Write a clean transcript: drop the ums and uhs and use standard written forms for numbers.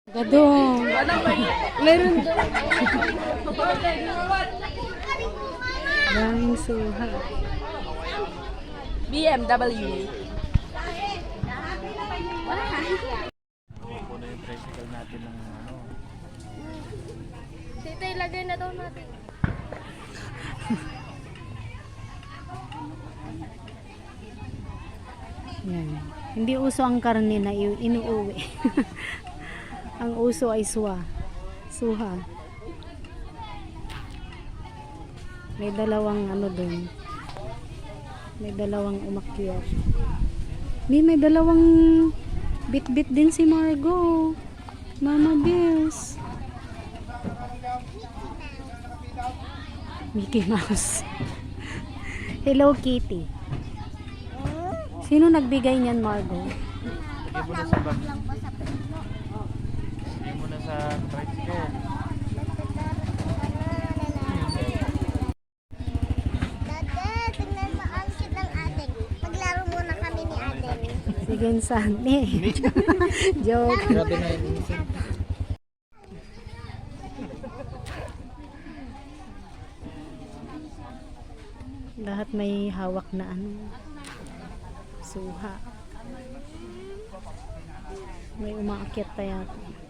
Gadong. Meron doon. Daming suha. BMW. Puno yung tricycle natin ng ano. Tita, ilagay na daw natin. Yan. Hindi uso ang karne na inuuwi. Ang uso ay suha. May dalawang ano dun. May dalawang umakyat. May dalawang bit-bit din si Margo. Mama Bears. Mickey Mouse. Hello Kitty. Sino nagbigay niyan, Margo? Lagay mo na sa bag. Lagay mo na sa tricycle. Dati, tingnan mo ang cute ng ating. Maglaro muna kami ni ating. Sige, Santi. Joke. Grabe na yung insect. Lahat may hawak na ano. Suha. May umaakyat pa yata.